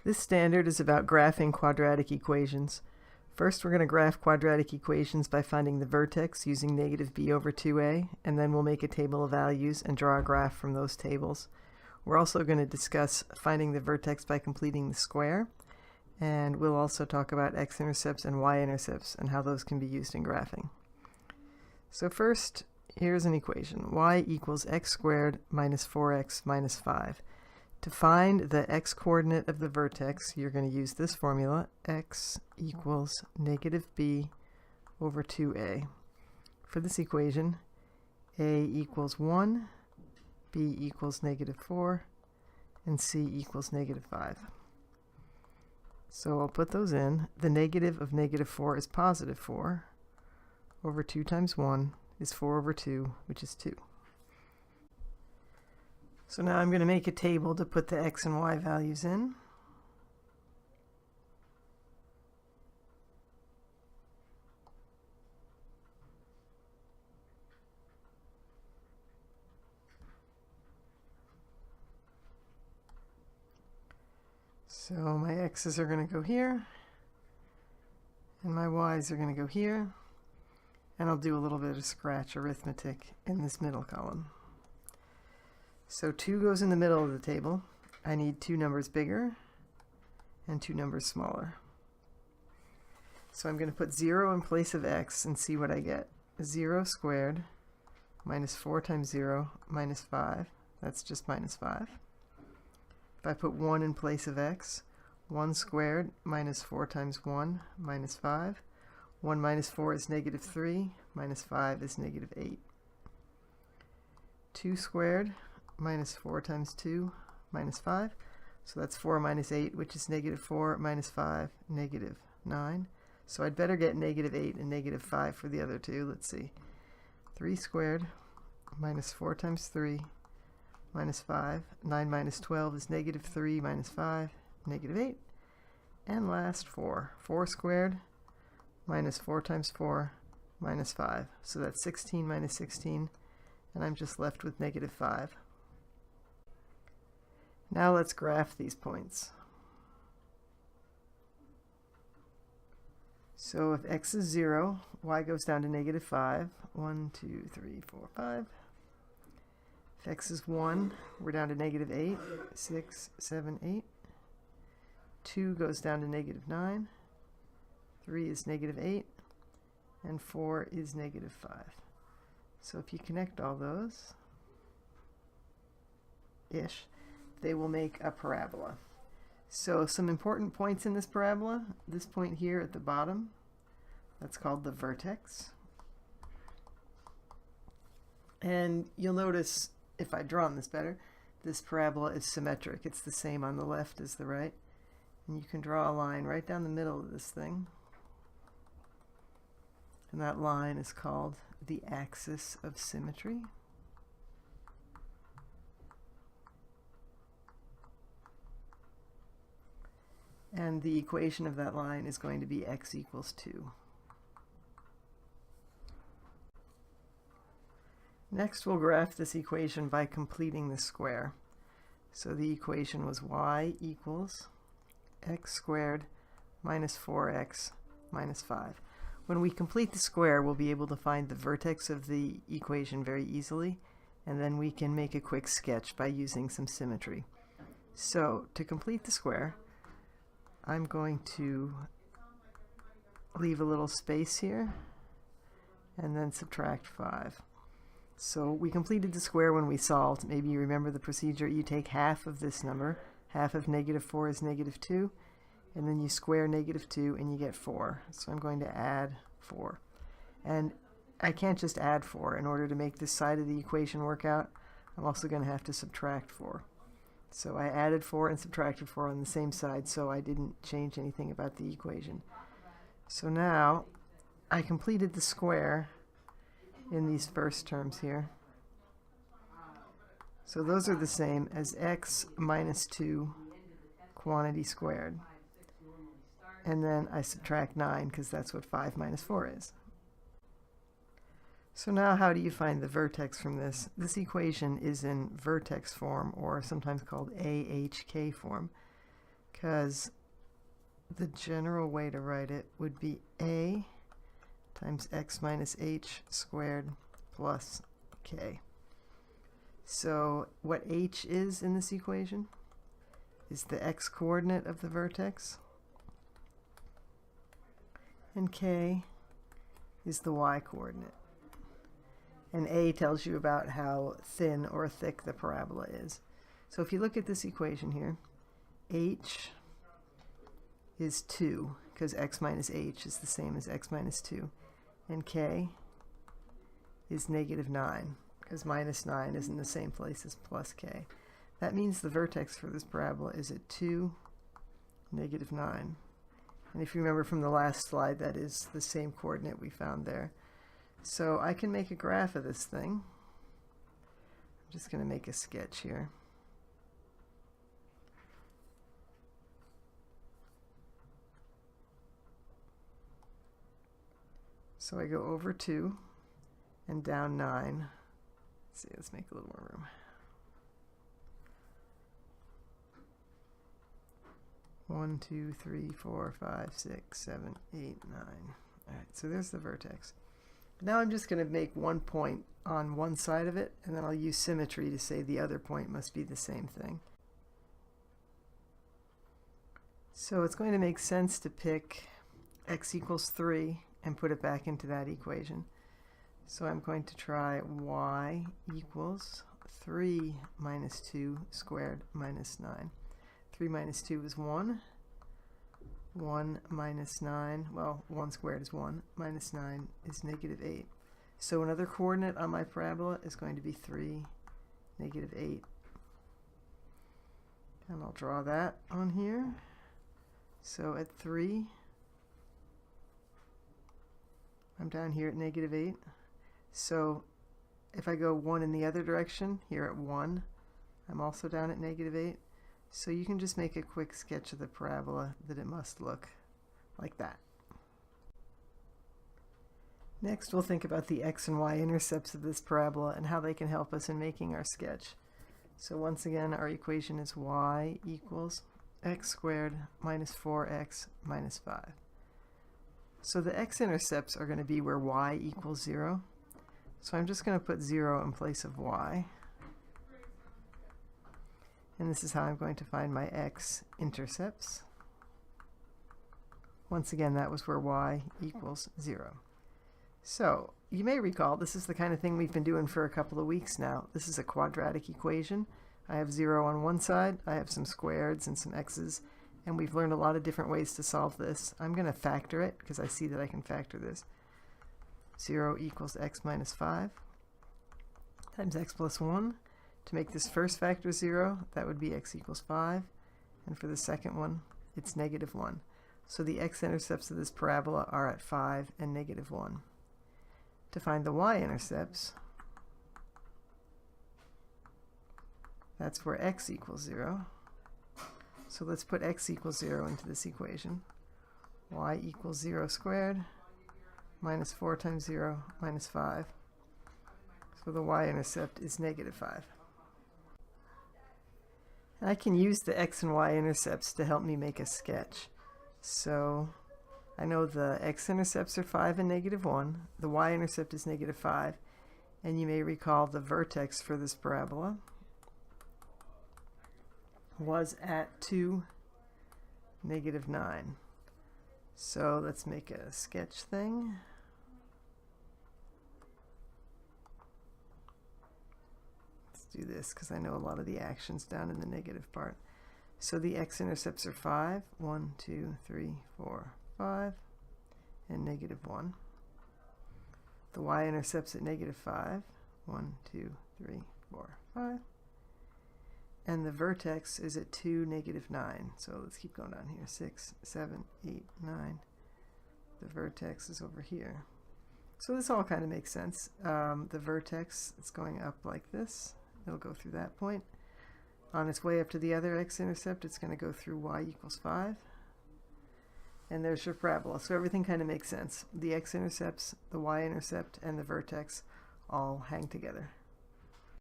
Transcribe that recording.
This standard is about graphing quadratic equations. First, we're going to graph quadratic equations by finding the vertex using negative b over 2a, and then we'll make a table of values and draw a graph from those tables. We're also going to discuss finding the vertex by completing the square, and we'll also talk about x-intercepts and y-intercepts and how those can be used in graphing. So first, here's an equation. Y equals x squared minus 4x minus 5. To find the x-coordinate of the vertex, you're going to use this formula, x equals negative b over 2a. For this equation, a equals 1, b equals negative 4, and c equals negative 5. So I'll put those in. The negative of negative 4 is positive 4, over 2 times 1 is 4 over 2, which is 2. So now I'm going to make a table to put the x and y values in. So my x's are going to go here, and my y's are going to go here, and I'll do a little bit of scratch arithmetic in this middle column. So 2 goes in the middle of the table. I need 2 numbers bigger and 2 numbers smaller. So I'm going to put 0 in place of x and see what I get. 0 squared minus 4 times 0 minus 5. That's just minus 5. If I put 1 in place of x, 1 squared minus 4 times 1 minus 5. 1 minus 4 is negative 3. Minus 5 is negative 8. 2 squared minus 4 times 2 minus 5. So that's 4 minus 8, which is negative 4 minus 5, negative 9. So I'd better get negative 8 and negative 5 for the other two. Let's see. 3 squared minus 4 times 3 minus 5. 9 minus 12 is negative 3 minus 5, negative 8. And last 4. 4 squared minus 4 times 4 minus 5. So that's 16 minus 16, and I'm just left with negative 5. Now let's graph these points. So if x is 0, y goes down to negative 5. 1, 2, 3, 4, 5. If x is 1, we're down to negative 8. 6, 7, 8. 2 goes down to negative 9. 3 is negative 8. And 4 is negative 5. So if you connect all those, they will make a parabola. So some important points in this parabola. This point here at the bottom, that's called the vertex. And you'll notice, if I draw on this better, this parabola is symmetric. It's the same on the left as the right. And you can draw a line right down the middle of this thing. And that line is called the axis of symmetry. And the equation of that line is going to be x equals 2. Next, we'll graph this equation by completing the square. So the equation was y equals x squared minus 4x minus 5. When we complete the square, we'll be able to find the vertex of the equation very easily, and then we can make a quick sketch by using some symmetry. So to complete the square, I'm going to leave a little space here and then subtract 5. So we completed the square when we solved. Maybe you remember the procedure. You take half of this number. Half of negative 4 is negative 2. And then you square negative 2 and you get 4. So I'm going to add 4. And I can't just add 4. In order to make this side of the equation work out, I'm also going to have to subtract 4. So I added 4 and subtracted 4 on the same side, so I didn't change anything about the equation. So now I completed the square in these first terms here. So those are the same as x minus 2 quantity squared. And then I subtract 9 because that's what 5 minus 4 is. So now how do you find the vertex from this? This equation is in vertex form, or sometimes called AHK form, because the general way to write it would be a times x minus h squared plus k. So what h is in this equation is the x coordinate of the vertex, and k is the y coordinate. And a tells you about how thin or thick the parabola is. So if you look at this equation here, h is 2, because x minus h is the same as x minus 2. And k is negative 9, because minus 9 is in the same place as plus k. That means the vertex for this parabola is at 2, negative 9. And if you remember from the last slide, that is the same coordinate we found there. So I can make a graph of this thing. I'm just going to make a sketch here. So I go over 2 and down 9. Let's see, let's make a little more room. 1, 2, 3, 4, 5, 6, 7, 8, 9. All right, so there's the vertex. Now I'm just going to make one point on one side of it, and then I'll use symmetry to say the other point must be the same thing. So it's going to make sense to pick x equals 3 and put it back into that equation. So I'm going to try y equals 3 minus 2 squared minus 9. 3 minus 2 is 1. 1 minus 9, well, 1 squared is 1, minus 9 is negative 8. So another coordinate on my parabola is going to be 3, negative 8. And I'll draw that on here. So at 3, I'm down here at negative 8. So if I go 1 in the other direction, here at 1, I'm also down at negative 8. So you can just make a quick sketch of the parabola that it must look like that. Next, we'll think about the x and y intercepts of this parabola and how they can help us in making our sketch. So once again, our equation is y equals x squared minus 4x minus 5. So the x-intercepts are going to be where y equals 0. So I'm just going to put 0 in place of y. And this is how I'm going to find my x-intercepts. Once again, that was where y equals 0. So you may recall this is the kind of thing we've been doing for a couple of weeks now. This is a quadratic equation. I have 0 on one side, I have some squareds and some x's, and we've learned a lot of different ways to solve this. I'm going to factor it because I see that I can factor this. 0 equals x minus 5 times x plus 1. To make this first factor 0, that would be x equals 5. And for the second one, it's negative 1. So the x-intercepts of this parabola are at 5 and negative 1. To find the y-intercepts, that's where x equals 0. So let's put x equals 0 into this equation. Y equals 0 squared minus 4 times 0 minus 5. So the y-intercept is negative 5. And I can use the x and y-intercepts to help me make a sketch. So I know the x-intercepts are 5 and negative 1. The y-intercept is negative 5. And you may recall the vertex for this parabola was at 2, negative 9. So let's make a sketch thing. Let's do this because I know a lot of the action's down in the negative part. So the x-intercepts are 5, 1, 2, 3, 4, 5, and negative 1. The y-intercepts at negative 5, 1, 2, 3, 4, 5. And the vertex is at 2, negative 9. So let's keep going down here. 6, 7, 8, 9. The vertex is over here. So this all kind of makes sense. The vertex is going up like this. It'll go through that point. On its way up to the other x-intercept, it's going to go through y equals 5. And there's your parabola. So everything kind of makes sense. The x-intercepts, the y-intercept, and the vertex all hang together.